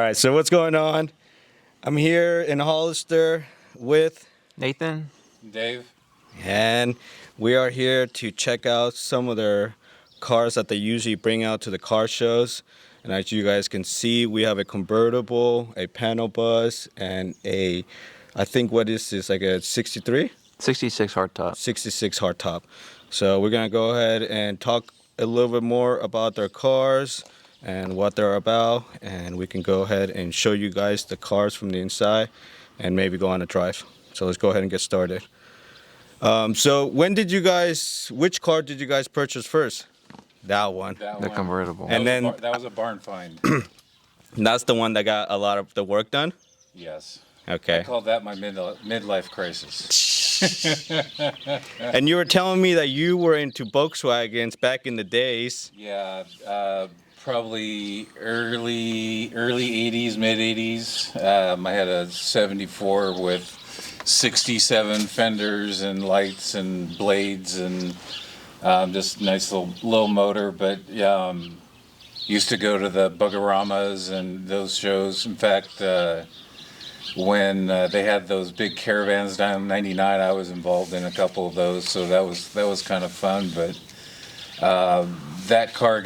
right, so what's going on? I'm here in Hollister with Nathan, Dave. and we are here to check out some of their cars that they usually bring out to the car shows. And as you guys can see, we have a convertible, a panel bus, and I think what is this, like a 63? 66 hardtop. 66 hardtop. So we're gonna go ahead and talk a little bit more about their cars and what they're about, and we can go ahead and show you guys the cars from the inside and maybe go on a drive. So let's go ahead and get started. So which car did you guys purchase first? That one. The convertible. And then that was a barn find. that's the one that got a lot of the work done? Yes. Okay. I call that my midlife crisis. And you were telling me that you were into Volkswagens back in the days. Yeah, probably early 80s, mid 80s. I had a 74 with 67 fenders and lights and blades and just nice little motor. But used to go to the Bugaramas and those shows. In fact, when they had those big caravans down in '99, I was involved in a couple of those, so that was kind of fun. But that car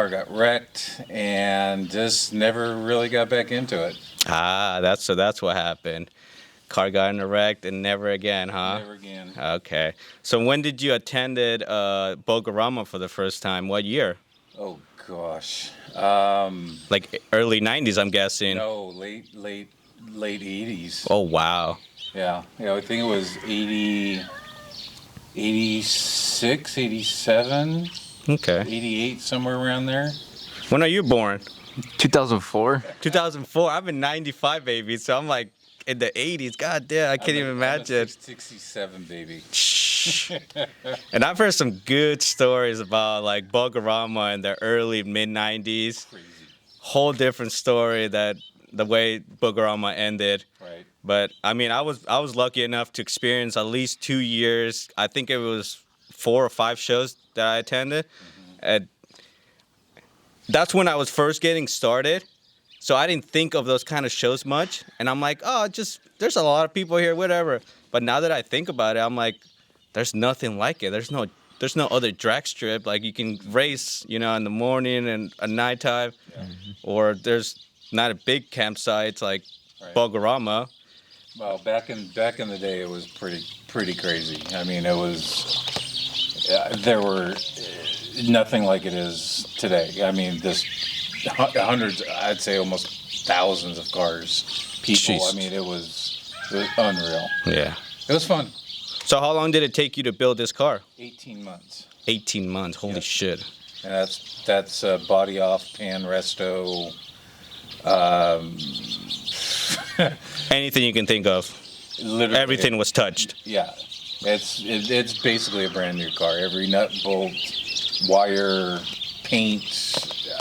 got wrecked and just never really got back into it. That's what happened. Car got in a wreck and never again, huh? Never again. Okay. So when did you attended Bogorama for the first time? What year? Oh gosh. Like early 90s, I'm guessing. No, late 80s. Oh, wow. Yeah, I think it was 80, 86, 87, Okay. 88, somewhere around there. When are you born? 2004. 2004. I'm in 95, baby. So I'm like in the 80s. God damn, I can't even imagine. 67, baby. And I've heard some good stories about like Bogorama in the early mid 90s. Crazy. Whole different story that the way Bogorama ended. Right. But I mean, I was lucky enough to experience at least 2 years. I think it was 4 or 5 shows that I attended. And that's when I was first getting started. So I didn't think of those kind of shows much. And I'm like, oh, there's a lot of people here, whatever. But now that I think about it, I'm like, there's nothing like it. There's no other drag strip. Like you can race, in the morning and at nighttime. Yeah. Or there's not a big campsite like Bogorama. Well, back in the day, it was pretty crazy. I mean, it was there were nothing like it is today. I mean, this hundreds, I'd say almost thousands of cars, people. Jeez. I mean, it was unreal. Yeah. It was fun. So how long did it take you to build this car? 18 months. 18 months. Holy shit. And that's body off, pan resto. Anything you can think of. Literally, Everything was touched. Yeah, it's basically a brand new car. Every nut, bolt, wire, paint,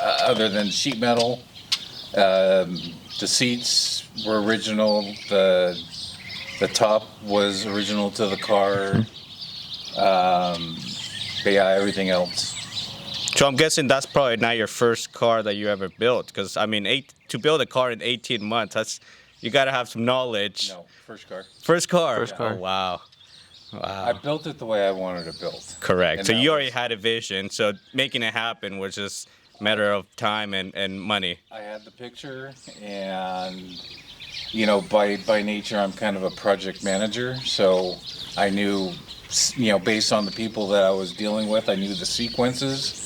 other than sheet metal. The seats were original. The top was original to the car. But yeah, everything else. So I'm guessing that's probably not your first car that you ever built, because I mean, to build a car in 18 months, you gotta have some knowledge. No, first car. First car. First car. Oh, wow. I built it the way I wanted it built. Correct. And So that you already was- had a vision. So making it happen was just a matter of time and money. I had the picture, and by nature, I'm kind of a project manager, so I knew, based on the people that I was dealing with, I knew the sequences.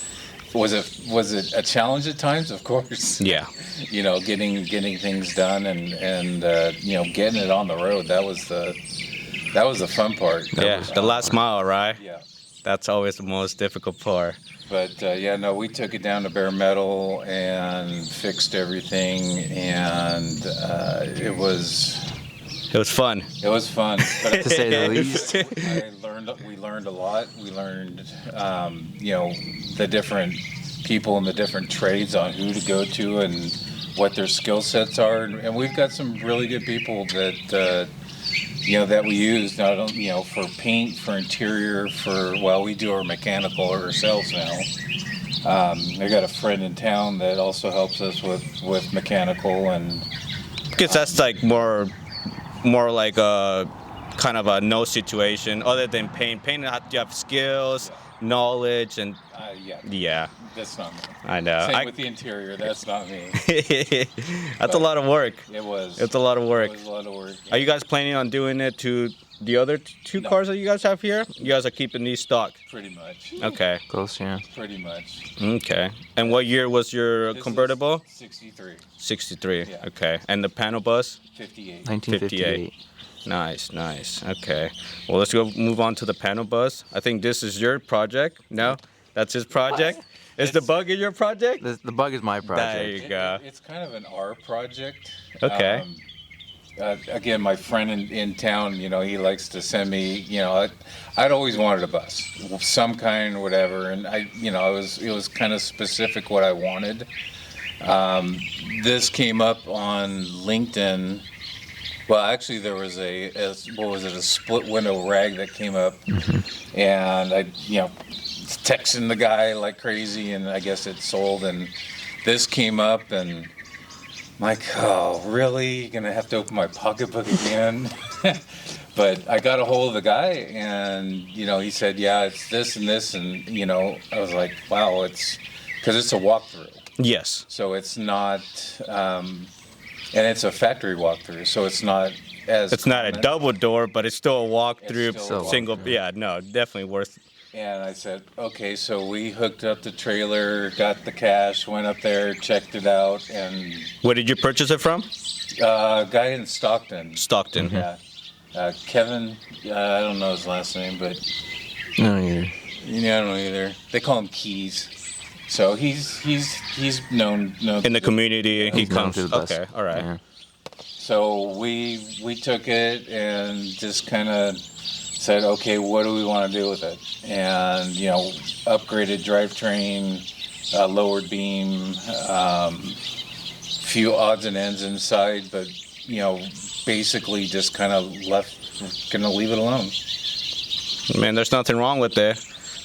Was it a challenge at times? Of course. Yeah. Getting things done and getting it on the road. That was the fun part. The last mile, right? Yeah. That's always the most difficult part. But we took it down to bare metal and fixed everything, and it was fun. It was fun, but To say the least. we learned a lot. We learned, the different people in the different trades on who to go to and what their skill sets are, and we've got some really good people that that we use not only for paint, for interior, we do our mechanical ourselves now, I got a friend in town that also helps us with mechanical and. Because that's like more like a kind of a no situation other than paint. Paint, you have skills, knowledge, and yeah. That's not me. I know. Same with the interior. That's not me. That's a lot of work. It was. It's a lot of work. It was a lot of work. Are you guys planning on doing it to the other two No. cars that you guys have here? You guys are keeping these stock. Pretty much. Okay. Close, yeah. Pretty much. Okay. And what year was your This convertible? is 63. 63. Yeah. Okay. And the panel bus? 58. 1958. Nice. Okay. Well, let's go move on to the panel bus. I think this is your project. No? That's his project? Is the bug in your project? The bug is my There project. you go. It's kind of an R project. Okay. Again, my friend in town, he likes to send me, I'd always wanted a bus, some kind, whatever, and it was kind of specific what I wanted. This came up on LinkedIn. Well, actually, there was a split window rag that came up, and I, texting the guy like crazy, and I guess it sold, and this came up, and I'm like, oh, really? Gonna have to open my pocketbook again? But I got a hold of the guy, and he said, yeah, it's this and this, and I was like, wow, because it's a walkthrough, Yes. so it's not, and it's a factory walkthrough, so it's not as. It's not a common. double door, but it's still a walkthrough, It's still a single. walkthrough. Yeah, no, definitely worth. And I said, okay, so we hooked up the trailer, got the cash, went up there, checked it out, and Where did you purchase it from? guy in Stockton. Stockton. Yeah. Kevin, I don't know his last name, but No, you're. I don't know either. They call him Keys. So he's known. In the community, he He's known comes. to the best. Okay, all right. Yeah. So we took it and just kind of said, okay, what do we want to do with it? And upgraded drivetrain, lowered beam, few odds and ends inside, but basically just kind of gonna leave it alone. Man, there's nothing wrong with it.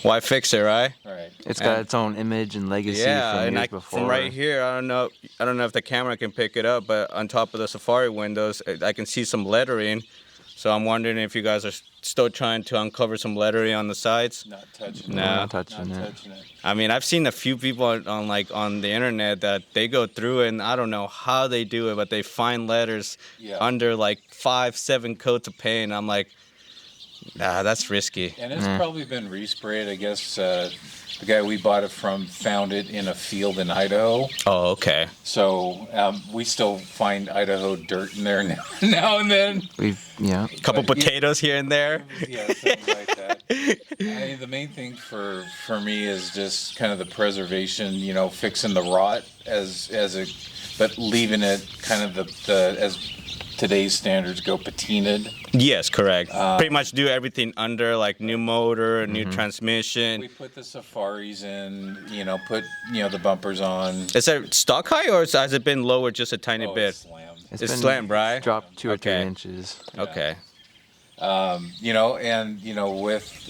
Why fix it, right? Right. It's got And- its own image and legacy Yeah, from and years before. from right here, I don't know if the camera can pick it up, but on top of the Safari windows, I can see some lettering. So I'm wondering if you guys are still trying to uncover some lettering on the sides. Not touching No. it. Not touching Not it. touching it. I mean, I've seen a few people on the internet that they go through it, and I don't know how they do it, but they find letters Yeah. under like 5-7 coats of paint. I'm like, nah, that's risky. And it's probably been resprayed. I guess the guy we bought it from found it in a field in Idaho. Oh, okay. So we still find Idaho dirt in there now and then. Yeah. Couple But, yeah. potatoes here and there. Yeah, something like that. I mean, the main thing for me is just kind of the preservation. Fixing the rot but leaving it kind of the as today's standards go, patinaed. Yes, correct. Pretty much do everything under, like new motor, new transmission. We put the Safaris in. Put the bumpers on. Is it stock high or has it been lowered just a tiny Oh, bit? it's slammed. It's been slammed, right? Dropped 2 or 3 Okay. inches. Okay.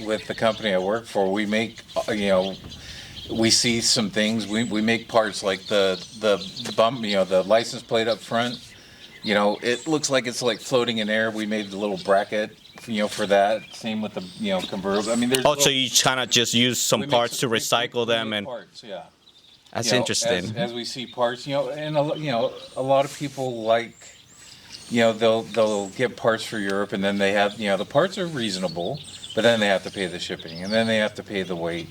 With the company I work for, we make, we see some things. We make parts like the bump, the license plate up front. It looks like it's like floating in air. We made the little bracket, for that. Same with the, convertible. I mean, there's. Oh, so you kind of just use some we make parts to we- recycle we them, make and parts, yeah. that's You know, interesting. As we see parts, and a lot of people like, they'll get parts for Europe, and then they have, the parts are reasonable, but then they have to pay the shipping, and then they have to pay the weight,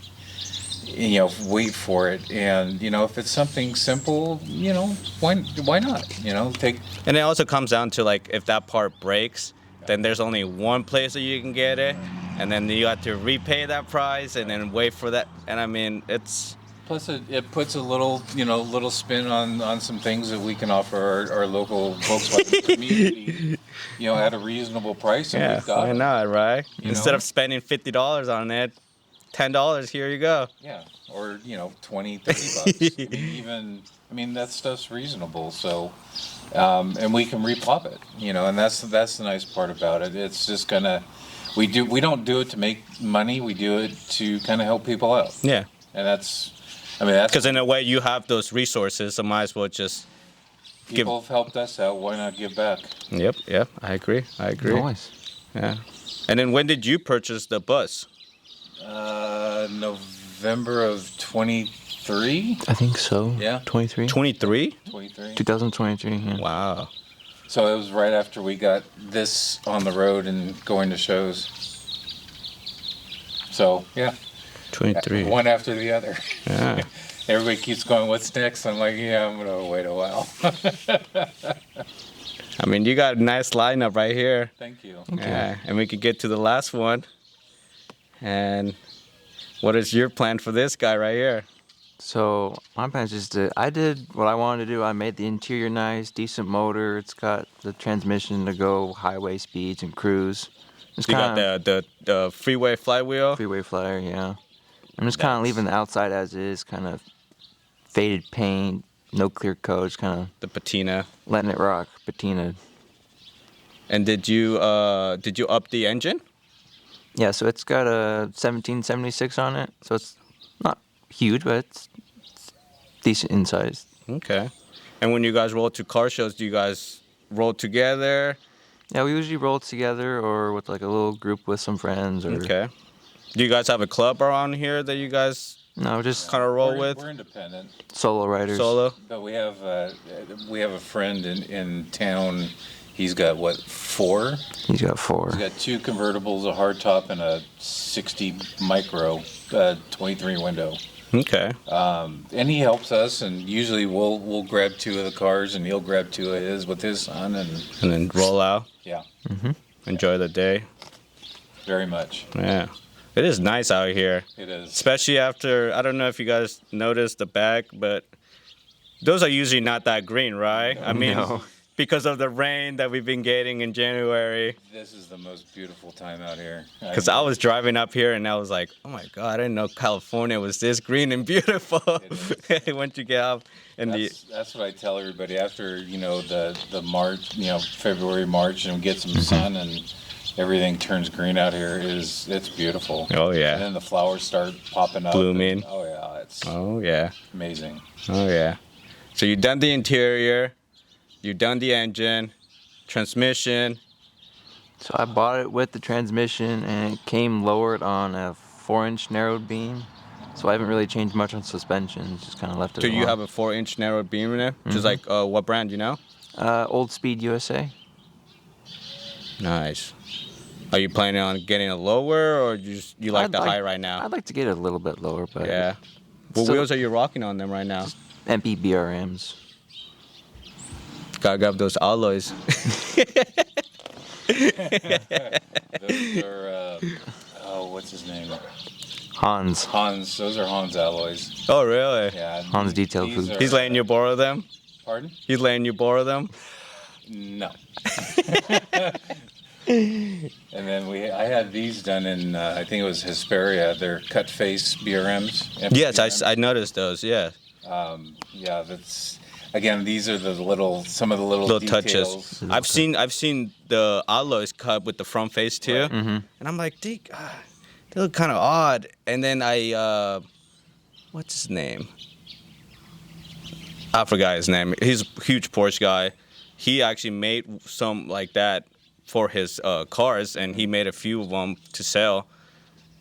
wait for it, and if it's something simple, why not? Take. And it also comes down to like if that part breaks, then there's only one place that you can get it, and then you have to repay that price and then wait for that. And I mean, it's Plus, it puts a little, little spin on some things that we can offer our local Volkswagen community, at a reasonable price. And yeah, we've got why it. not, right? You Instead know? of spending $50 on it, $10, here you go. Yeah, or 20, 30 bucks. I mean, that stuff's reasonable. So, and we can repop it, and that's the nice part about it. It's just we don't do it to make money. We do it to kind of help people out, Yeah. and that's I mean, that's Because in a way, you have those resources, so might as well just. people have helped us out. Why not give back? Yep. I agree. Nice. Yeah. And then when did you purchase the bus? November of 23. I think so. Yeah. 23? 23. 23. 2023, yeah. Wow. So it was right after we got this on the road and going to shows. So yeah, 23. one after the other. Yeah. Everybody keeps going, what's next? I'm like, yeah, I'm gonna wait a while. I mean, you got a nice lineup right here. Thank you. Yeah. And we could get to the last one. And what is your plan for this guy right here? So my plan is just I did what I wanted to do. I made the interior nice, decent motor. It's got the transmission to go highway speeds and cruise. It's You got kinda the freeway flywheel. freeway flyer, yeah. I'm just kind of leaving the outside as is, kind of faded paint, no clear coat, just kind of The patina. letting it rock, patina. And did you up the engine? Yeah, so it's got a 1776 on it, so it's not huge, but it's decent in size. Okay. And when you guys roll to car shows, do you guys roll together? Yeah, we usually roll together or with like a little group with some friends or Okay. Do you guys have a club around here that you guys no, just kind of roll We're with? independent, solo riders. Solo? but we have a friend in town. He's got what, 4? He's got 4. He's got 2 convertibles, a hardtop, and a 60 micro 23 window. Okay. And he helps us, and usually we'll grab 2 of the cars, and he'll grab 2 of his with his son, and And then roll out. yeah, Enjoy the day. very much. Yeah. It is nice out here. It is. Especially after, I don't know if you guys noticed the back, but those are usually not that green, right? I mean, No. because of the rain that we've been getting in January. This is the most beautiful time out here. Because I was driving up here and I was like, oh my God, I didn't know California was this green and beautiful. Once you get up in That's what I tell everybody after, the March, February, March, and we get some sun and everything turns green out here. It's beautiful. Oh, yeah. And then the flowers start popping up. Blooming. Oh yeah, it's Oh, yeah. amazing. Oh, yeah. So you've done the interior, you've done the engine, transmission. So I bought it with the transmission and it came lowered on a 4-inch narrowed beam. So I haven't really changed much on suspension, just kind of left it So you alone. have a 4-inch narrow beam in it? Which is like, what brand, you know? Old Speed USA. Nice. Are you planning on getting a lower, or you like I'd the like- high right now? I'd like to get it a little bit lower, but Yeah. What Still- wheels are you rocking on them right now? MP BRMs. Gotta grab those alloys. Those are, what's his name? Hans. Hans. Those are Hans alloys. Oh, really? Yeah. Hans Detail these Foods. are- He's letting you borrow them? Pardon? He's letting you borrow them? No. And then I had these done in I think it was Hesperia. They're cut face BRMs. Yes, BRMs. I noticed those, yeah. Yeah, that's again. These are some of the little Little details. touches. I've seen the alloys cut with the front face too. Right. And I'm like, they look kind of odd. And then what's his name? I forgot his name. He's a huge Porsche guy. He actually made some like that for his cars, and he made a few of them to sell,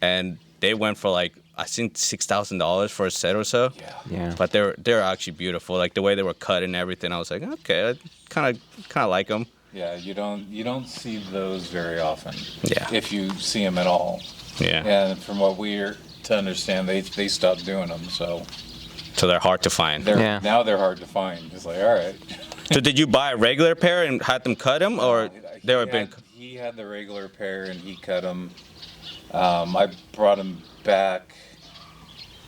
and they went for like I think $6,000 for a set or so. Yeah. But they're actually beautiful, like the way they were cut and everything. I was like, okay, I kind of like them. Yeah, you don't see those very often. Yeah. If you see them at all. Yeah. And from what we're to understand, they stopped doing them. So So they're hard to find. now they're hard to find. It's like, all right. So did you buy a regular pair and had them cut them, or they were been? He had the regular pair and he cut them. I brought them back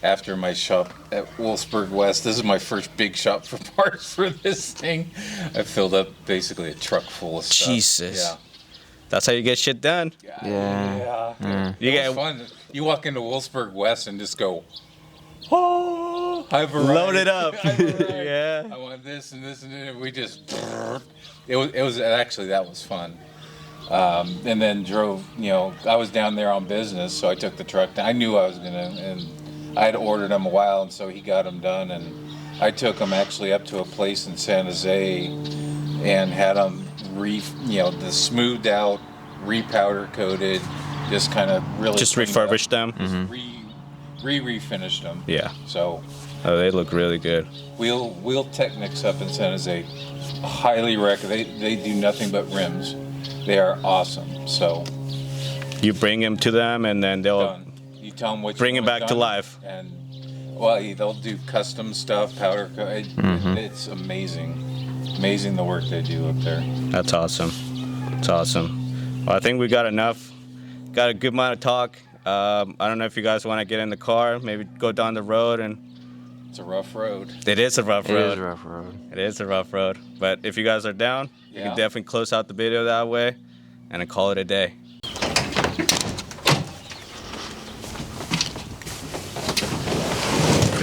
after my shop at Wolfsburg West. This is my first big shop for parts for this thing. I filled up basically a truck full of stuff. Jesus. Yeah. That's how you get shit done. Yeah. You It get was fun. You walk into Wolfsburg West and just go, oh, high variety. load it up. High variety. Yeah. I want this and this and this. We just, it was actually, that was fun. And then drove, I was down there on business, so I took the truck down. I knew I was gonna, and I'd ordered them a while, and so he got them done, and I took them actually up to a place in San Jose and had them the smoothed out, repowder coated, just kind of really Just cleaned refurbished up, them. just refinished them. Yeah. So Oh, they look really good. Wheel Technics up in San Jose, highly recommend. They do nothing but rims. They are awesome. So You bring them to them, and then they'll done. You tell them what bring you it want back to done, life. and they'll do custom stuff, powder coat. It's amazing the work they do up there. That's awesome. It's awesome. Well, I think we got enough. Got a good amount of talk. I don't know if you guys want to get in the car, maybe go down the road, and It's a rough road. it is a rough It road. is a rough road. It is a rough road. But if you guys are down, you Yeah. can definitely close out the video that way, and then call it a day.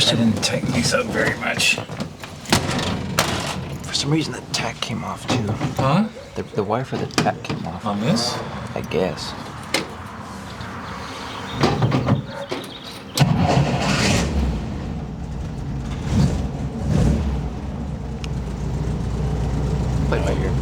I didn't tighten these up very much. For some reason, the tack came off too. Huh? The wire for the tack came off. On this? I guess. Plate right here.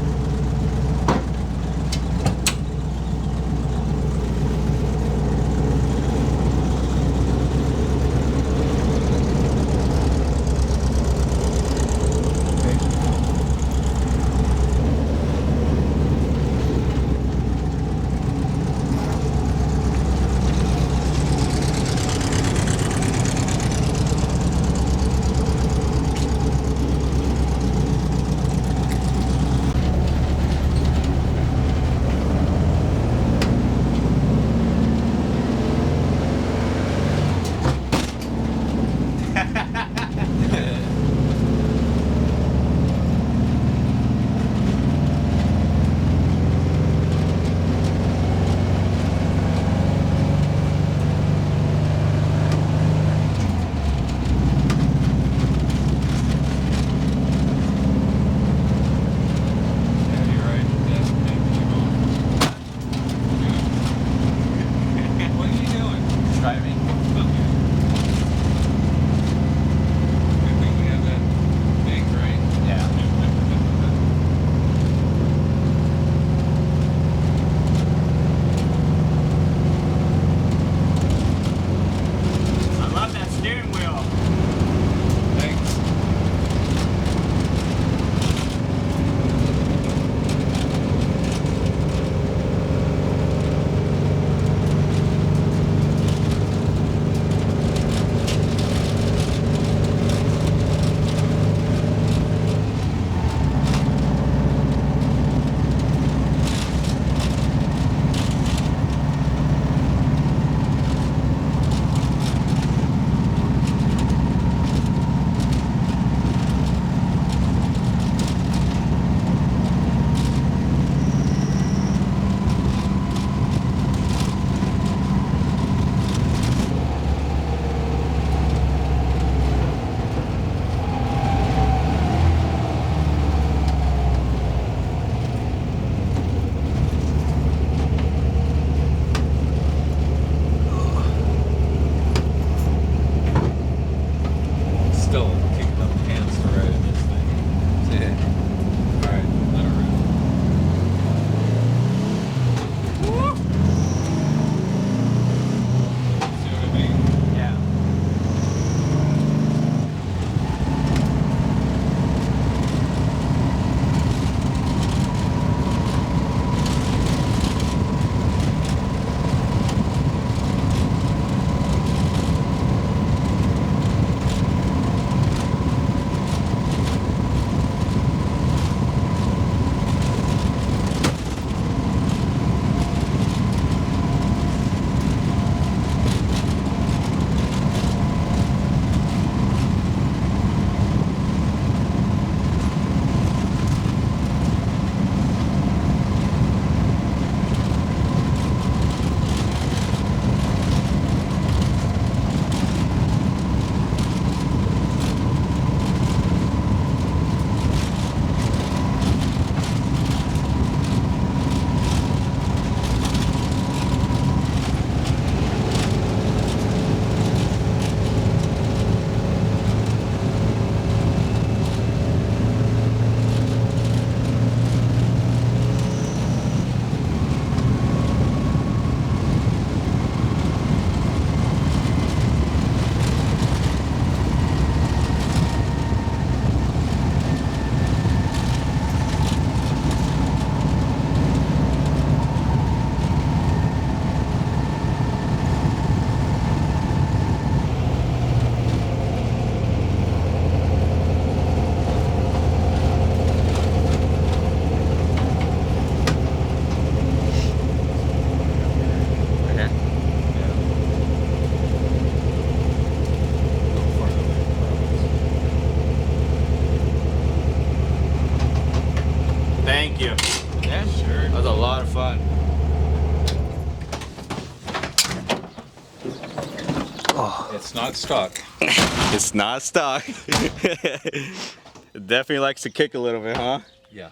It's not stock. It's not stock. It definitely likes to kick a little bit, huh? Yeah.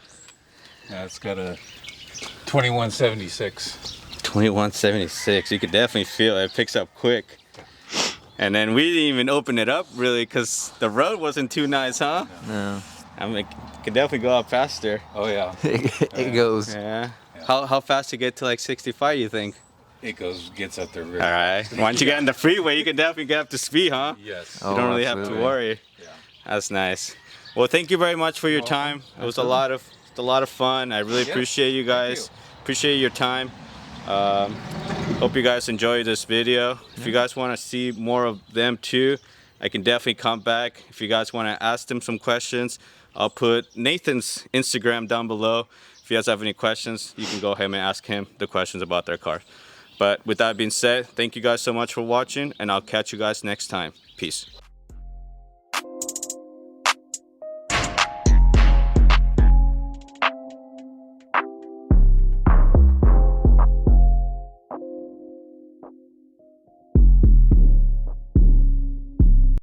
Yeah, it's got a 2176. 2176. You could definitely feel it. It picks up quick. And then we didn't even open it up really because the road wasn't too nice, huh? No. I mean, it could definitely go up faster. Oh yeah. It goes. Yeah. How fast you get to like 65, you think? It gets up there really All right. fast. Once you get in the freeway, you can definitely get up to speed, huh? Yes. Oh, You don't really have to absolutely. worry. Yeah. That's nice. Well, thank you very much for your time. It was a lot of fun. I really Yes, appreciate you thank guys. Appreciate your time. Hope you guys enjoyed this video. If you guys want to see more of them too, I can definitely come back. If you guys want to ask them some questions, I'll put Nathan's Instagram down below. If you guys have any questions, you can go ahead and ask him the questions about their car. But with that being said, thank you guys so much for watching, and I'll catch you guys next time. Peace.